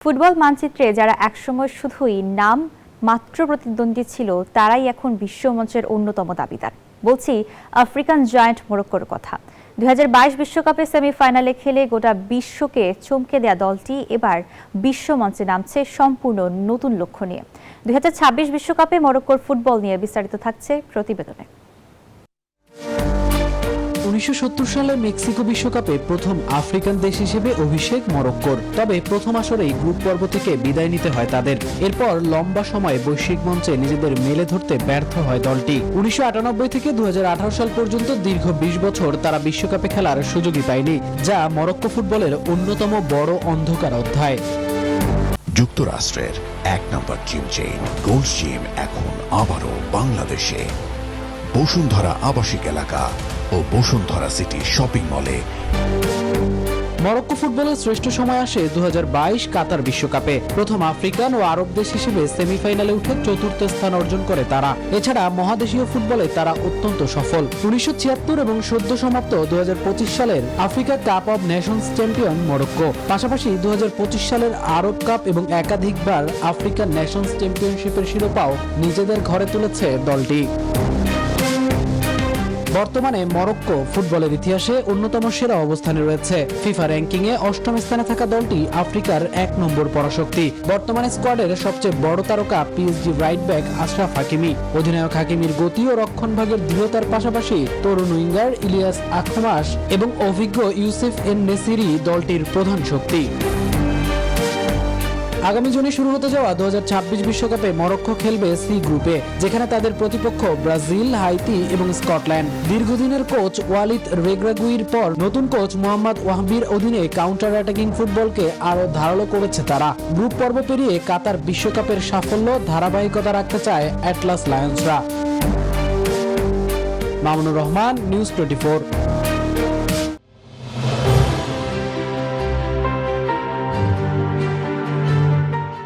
Football মানচিত্রে যারা একসময় শুধুই নাম মাত্র প্রতিদ্বন্দ্বী ছিল তারাই এখন বিশ্বমঞ্চের অন্যতম দাবিদার। বলছি আফ্রিকান জায়ান্ট মরক্কোর কথা। 2022 বিশ্বকাপে সেমিফাইনালে খেলে গোটা বিশ্বকে চমকে দেয়া দলটি এবার বিশ্বমঞ্চে নামছে সম্পূর্ণ নতুন লক্ষ্য নিয়ে। 2026 বিশ্বকাপে মরক্কোর ফুটবল নিয়ে বিস্তারিত থাকছে প্রতিবেদনে। 1970 সালে মেক্সিকো বিশ্বকাপে প্রথম আফ্রিকান দেশ হিসেবে অভিষেক মরক্কোর। তবে প্রথম আসরেই গ্রুপ পর্ব থেকে বিদায় নিতে হয় তাদের। এরপর লম্বা সময় বৈশ্বিক মঞ্চে নিজেদের মেলে ধরতে ব্যর্থ হয় দলটি। 1998 থেকে 2018 সাল পর্যন্ত দীর্ঘ 20 বছর তারা বিশ্বকাপে খেলার সুযোগই পায়নি, যা মরক্কো ফুটবলের অন্যতম বড় অন্ধকার অধ্যায়। যুক্তরাষ্ট্রের এক নম্বর জিম চেইন গোল্ডস জিম এখন আবারও বাংলাদেশে। বসুন্ধরা আবাসিক এলাকা ও বসুন্ধরা সিটি শপিং মলে। মরক্কো ফুটবলের শ্রেষ্ঠ সময় আসে 2022 কাতার বিশ্বকাপে। প্রথম আফ্রিকান ও আরব দেশ হিসেবে সেমিফাইনালে উঠে চতুর্থ স্থান অর্জন করে তারা। এছাড়া মহাদেশীয় ফুটবলে তারা অত্যন্ত সফল। 1976 এবং সদ্য সমাপ্ত 2025 সালের Africa cup of Nations champion Morocco. পাশাপাশি 2025 সালের আরব কাপ এবং একাধিকবার আফ্রিকান নেশনস চ্যাম্পিয়নশিপের শিরোপাও নিজেদের ঘরে তুলেছে দলটি। বর্তমানে মরক্কো ফুটবলের ইতিহাসে অন্যতম সেরা অবস্থানে রয়েছে। ফিফা র্যাঙ্কিংয়ে 8ম স্থানে থাকা দলটি আফ্রিকার 1 নম্বর পরাশক্তি। বর্তমানে স্কোয়াডের সবচেয়ে বড় তারকা PSG right back Ashraf Hakimi. অধিনায়ক হাকিমির গতি ও রক্ষণভাগের দৃঢ়তার পাশাপাশি তরুণ উইঙ্গার ইলিয়াস আখমাস এবং অভিজ্ঞ ইউসুফ এন নেসিরি দলটির প্রধান শক্তি। আগামী জুনে শুরু হতে যাওয়া 2026 বিশ্বকাপে মরক্কো খেলবে সি গ্রুপে, যেখানে তাদের প্রতিপক্ষ ব্রাজিল, হাইতি এবং স্কটল্যান্ড। দীর্ঘদিনের কোচ ওয়ালিদ রেগ্রাগুইর পর নতুন কোচ মোহাম্মদ ওয়াহবির অধীনে কাউন্টার অ্যাটাকিং ফুটবলকে আরও ধারালো করেছে তারা। গ্রুপ পর্ব পেরিয়ে কাতার বিশ্বকাপের সাফল্য ধারাবাহিকতা রাখতে চায় অ্যাটলাস লায়ন্সরা। মামুনুর রহমান, নিউজ 24।